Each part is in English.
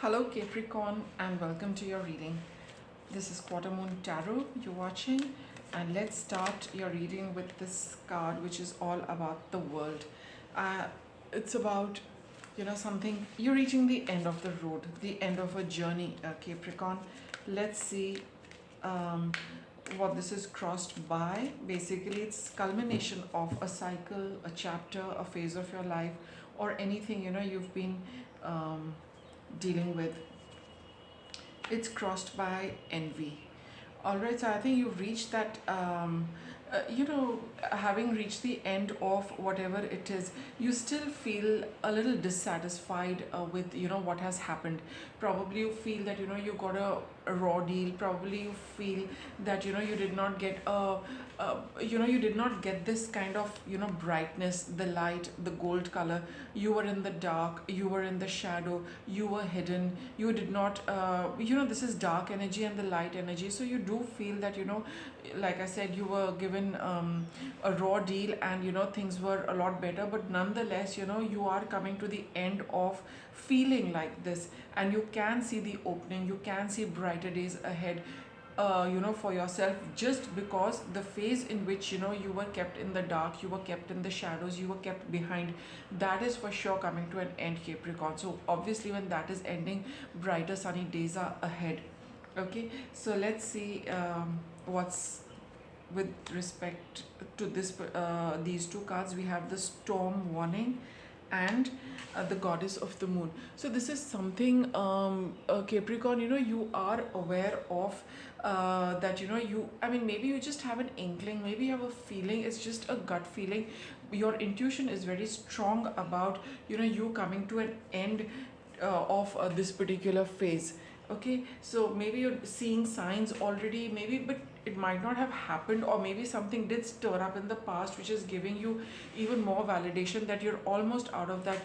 Hello Capricorn and welcome to your reading. This is Quarter Moon Tarot you're watching, and let's start your reading with this card, which is all about the world. Uh, it's about something, you're reaching the end of the road, the end of a journey, Capricorn. Let's see um, what this is crossed by. Basically, it's culmination of a cycle, a chapter, a phase of your life, or anything you've been um, dealing with. It's crossed by envy. All right, so I think you've reached that, having reached the end of whatever it is, you still feel a little dissatisfied with, what has happened. Probably you feel that, you got a raw deal. Probably you feel that, you did not get you did not get this kind of, brightness, the light, the gold color. You were in the dark, you were in the shadow, you were hidden. You did not, this is dark energy and the light energy. So you do feel that, like I said, you were given a raw deal, and things were a lot better, but nonetheless, you are coming to the end of feeling like this, and you can see the opening, you can see brighter days ahead, for yourself, just because the phase in which you were kept in the dark, you were kept in the shadows, you were kept behind, that is for sure coming to an end, Capricorn. So obviously when that is ending, brighter sunny days are ahead. Okay, so let's see what's with respect to this. These two cards, we have the storm warning and the goddess of the moon. So this is something, Capricorn, you are aware of, that you, I mean, maybe you just have an inkling, maybe you have a feeling, it's just a gut feeling. Your intuition is very strong about you coming to an end of this particular phase. Okay, so maybe you're seeing signs already, maybe, but it might not have happened, or maybe something did stir up in the past, which is giving you even more validation that you're almost out of that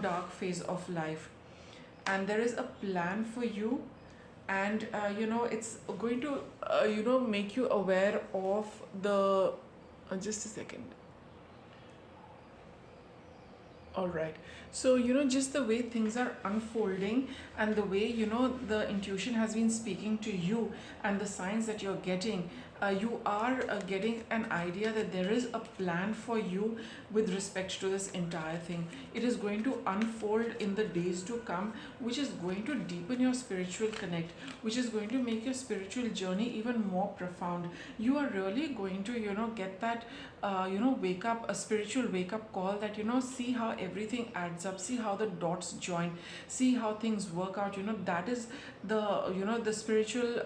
dark phase of life, and there is a plan for you. And it's going to make you aware of the just a second. All right. So, just the way things are unfolding, and the way, the intuition has been speaking to you, and the signs that you're getting, you are getting an idea that there is a plan for you with respect to this entire thing. It is going to unfold in the days to come, which is going to deepen your spiritual connect, which is going to make your spiritual journey even more profound. You are really going to, get that wake up, a spiritual wake up call, that see how everything adds up, see how the dots join, see how things work out. That is the the spiritual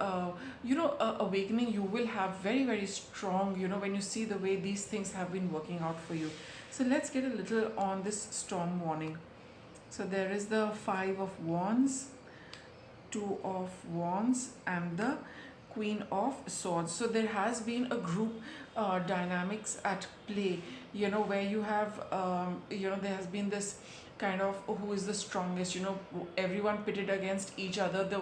awakening you will have, very very strong, when you see the way these things have been working out for you. So let's get a little on this storm warning. So there is the 5 of Wands, 2 of Wands, and the Queen of Swords. So there has been a group dynamics at play, where you have, there has been this kind of who is the strongest, everyone pitted against each other, the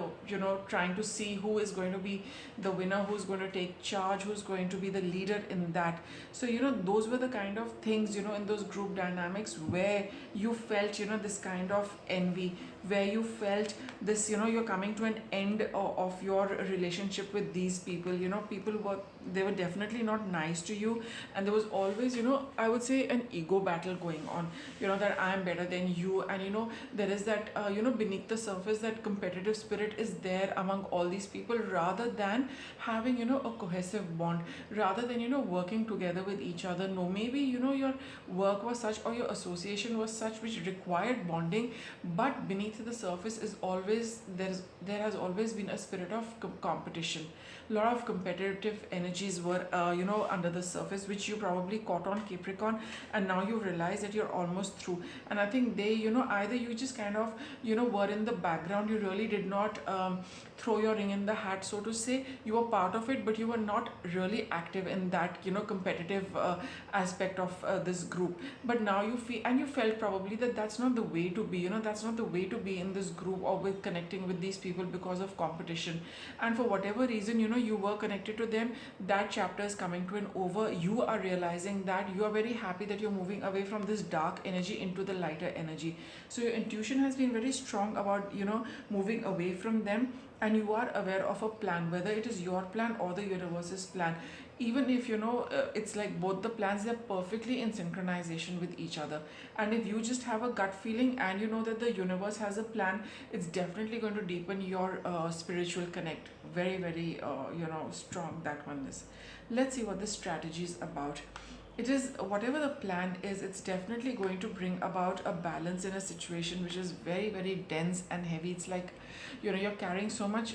trying to see who is going to be the winner, who's going to take charge, who's going to be the leader in that. So those were the kind of things, in those group dynamics, where you felt this kind of envy, where you felt this, you're coming to an end of your relationship with these people. People were, they were definitely not nice to you, and there was always, I would say, an ego battle going on, that I am better than you. And there is that, beneath the surface, that competitive spirit is there among all these people, rather than having a cohesive bond, rather than working together with each other. No, maybe your work was such, or your association was such, which required bonding, but beneath the surface is always, there has always been a spirit of competition. A lot of competitive energies were under the surface, which you probably caught on, Capricorn, and now you realize that you're almost through. And I think they, either you just kind of were in the background, you really did not throw your ring in the hat, so to say. You were part of it, but you were not really active in that competitive aspect of this group. But now you feel, and you felt probably that that's not the way to be, that's not the way to be in this group or with connecting with these people because of competition, and for whatever reason, you were connected to them. That chapter is coming to an over. You are realizing that you are very happy that you're moving away from this dark energy into the lighter energy. So your intuition has been very strong about moving away from them, and you are aware of a plan, whether it is your plan or the universe's plan. Even if it's like both the plans, they're perfectly in synchronization with each other. And if you just have a gut feeling and you know that the universe has a plan, it's definitely going to deepen your spiritual connect. Very, very strong that one is. Let's see what this strategy is about. It is, whatever the plan is, it's definitely going to bring about a balance in a situation which is very, very dense and heavy. It's like you're carrying so much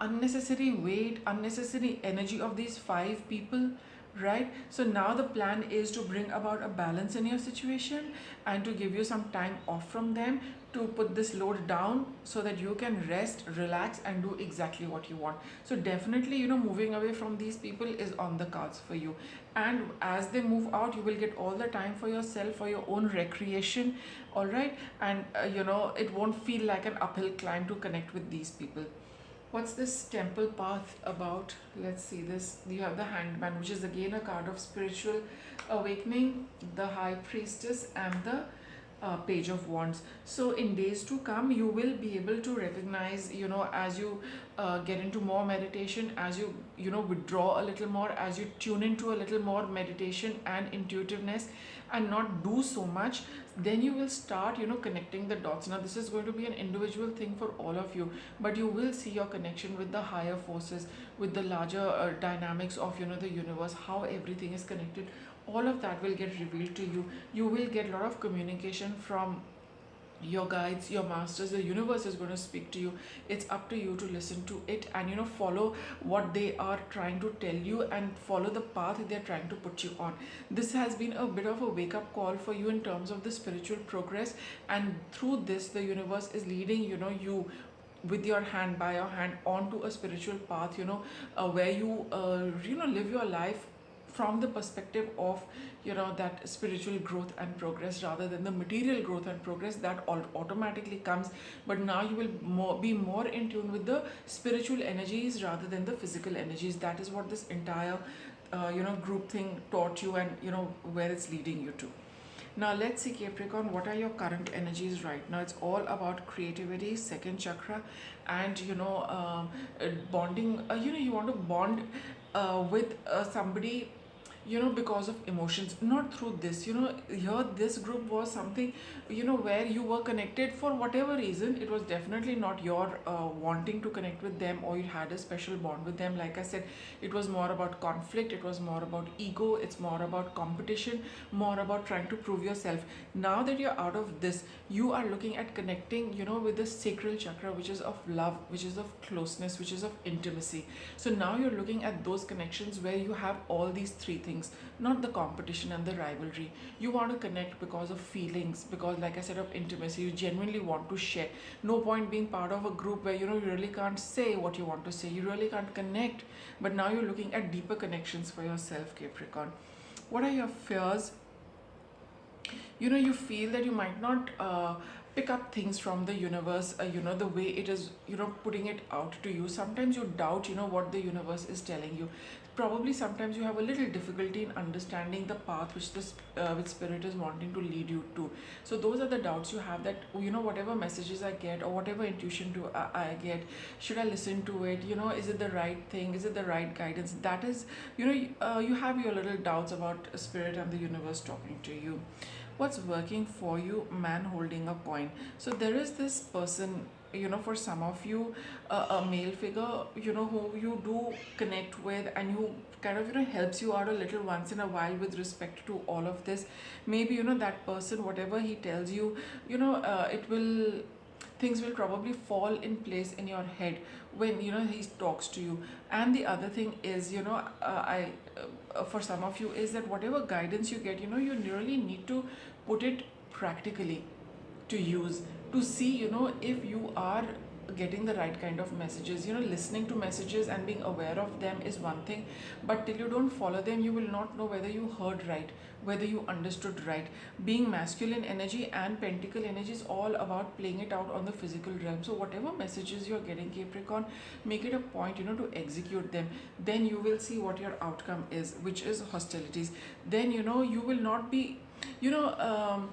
unnecessary weight, unnecessary energy of these five people, right? So now the plan is to bring about a balance in your situation and to give you some time off from them, to put this load down so that you can rest, relax, and do exactly what you want. So definitely, moving away from these people is on the cards for you. And as they move out, you will get all the time for yourself, for your own recreation. All right. And it won't feel like an uphill climb to connect with these people. What's this temple path about? Let's see this. You have the Hanged Man, which is again a card of spiritual awakening, the High Priestess, and the Page of Wands. So in days to come, you will be able to recognize, as you get into more meditation, as you withdraw a little more, as you tune into a little more meditation and intuitiveness, and not do so much, then you will start connecting the dots. Now this is going to be an individual thing for all of you, but you will see your connection with the higher forces, with the larger dynamics of the universe, how everything is connected. All of that will get revealed to you. You will get a lot of communication from your guides, your masters. The universe is going to speak to you. It's up to you to listen to it and follow what they are trying to tell you, and follow the path they're trying to put you on. This has been a bit of a wake up call for you in terms of the spiritual progress, and through this the universe is leading you with your hand, by your hand, onto a spiritual path, where you live your life from the perspective of that spiritual growth and progress, rather than the material growth and progress that automatically comes. But now you will be more in tune with the spiritual energies rather than the physical energies. That is what this entire group thing taught you, and where it's leading you to. Now let's see, Capricorn, what are your current energies right now? It's all about creativity, second chakra, and bonding. You want to bond with somebody, because of emotions, not through this. Here this group was something, where you were connected for whatever reason. It was definitely not your wanting to connect with them, or you had a special bond with them. Like I said, it was more about conflict, it was more about ego, it's more about competition, more about trying to prove yourself. Now that you're out of this, you are looking at connecting with the sacral chakra, which is of love, which is of closeness, which is of intimacy. So now you're looking at those connections where you have all these three things, not the competition and the rivalry. You want to connect because of feelings, because, like I said, of intimacy. You genuinely want to share. No point being part of a group where you really can't say what you want to say, you really can't connect. But now you're looking at deeper connections for yourself, Capricorn. What are your fears? You feel that you might not pick up things from the universe, the way it is putting it out to you. Sometimes you doubt what the universe is telling you. Probably sometimes you have a little difficulty in understanding the path which which spirit is wanting to lead you to. So those are the doubts you have, that whatever messages I get, or whatever intuition I get, should I listen to it? Is it the right thing? Is it the right guidance? That is, you have your little doubts about spirit and the universe talking to you. What's working for you? Man holding a coin. So there is this person, for some of you, a male figure, who you do connect with, and who kind of helps you out a little once in a while with respect to all of this. Maybe that person, whatever he tells you, it will, things will probably fall in place in your head when he talks to you. And the other thing is, I for some of you, is that whatever guidance you get, you really need to put it practically to use, to see if you are getting the right kind of messages. Listening to messages and being aware of them is one thing, but till you don't follow them, you will not know whether you heard right, whether you understood right. Being masculine energy and pentacle energy is all about playing it out on the physical realm. So whatever messages you're getting, Capricorn, make it a point, to execute them. Then you will see what your outcome is, which is hostilities. Then you will not be, you know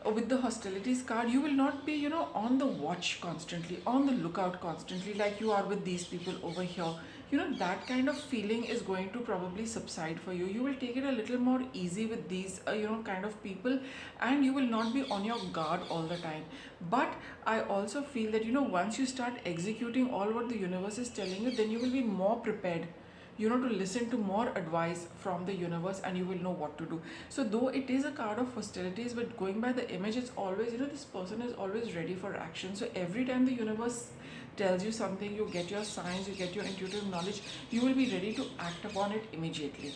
with the hostilities card, you will not be, on the watch constantly, on the lookout constantly, like you are with these people over here. That kind of feeling is going to probably subside for you. You will take it a little more easy with these kind of people, and you will not be on your guard all the time. But I also feel that, once you start executing all what the universe is telling you, then you will be more prepared, to listen to more advice from the universe, and you will know what to do. So though it is a card of hostilities, but going by the image, it's always, this person is always ready for action. So every time the universe tells you something, you get your signs, you get your intuitive knowledge, you will be ready to act upon it immediately,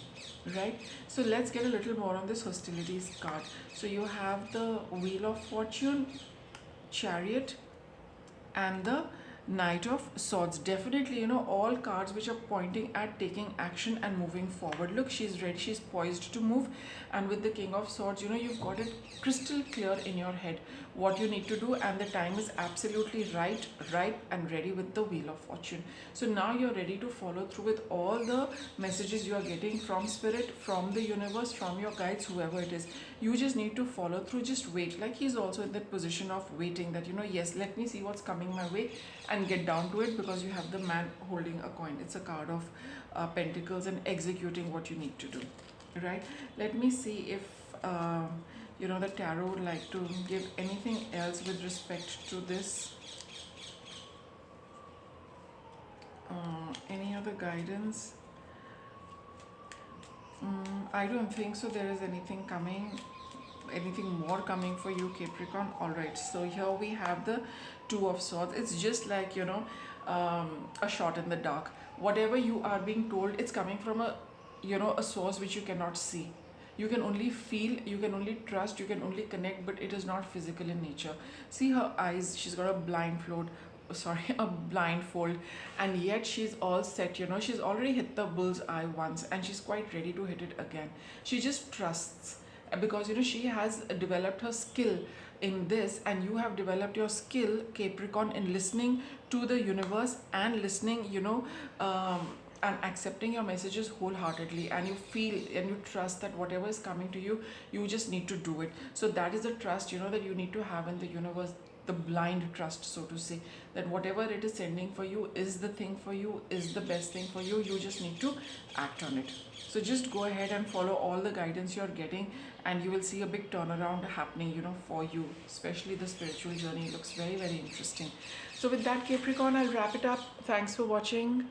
right? So let's get a little more on this hostilities card. So you have the Wheel of Fortune, Chariot, and the Knight of Swords. Definitely, all cards which are pointing at taking action and moving forward. Look, she's ready, she's poised to move. And with the King of Swords, you've got it crystal clear in your head what you need to do, and the time is absolutely right, ripe and ready with the Wheel of Fortune. So now you're ready to follow through with all the messages you are getting from spirit, from the universe, from your guides, whoever it is. You just need to follow through. Just wait. Like he's also in that position of waiting, that yes, let me see what's coming my way and get down to it, because you have the man holding a coin. It's a card of pentacles and executing what you need to do, right? Let me see if the tarot would like to give anything else with respect to this. Any other guidance? I don't think so. There is anything more coming for you, Capricorn. All right, so here we have the Two of Swords. It's just like, a shot in the dark. Whatever you are being told, it's coming from a source which you cannot see. You can only feel, you can only trust, you can only connect, but it is not physical in nature. See her eyes, she's got a a blindfold, and yet she's all set. She's already hit the bull's eye once, and she's quite ready to hit it again. She just trusts, because she has developed her skill in this, and you have developed your skill, Capricorn, in listening to the universe and listening, and accepting your messages wholeheartedly, and you feel and you trust that whatever is coming to you, you just need to do it. So that is the trust, that you need to have in the universe, the blind trust, so to say, that whatever it is sending for you is the thing for you, is the best thing for you. You just need to act on it. So just go ahead and follow all the guidance you're getting, and you will see a big turnaround happening, for you. Especially the spiritual journey looks very, very interesting. So with that, Capricorn, I'll wrap it up. Thanks for watching.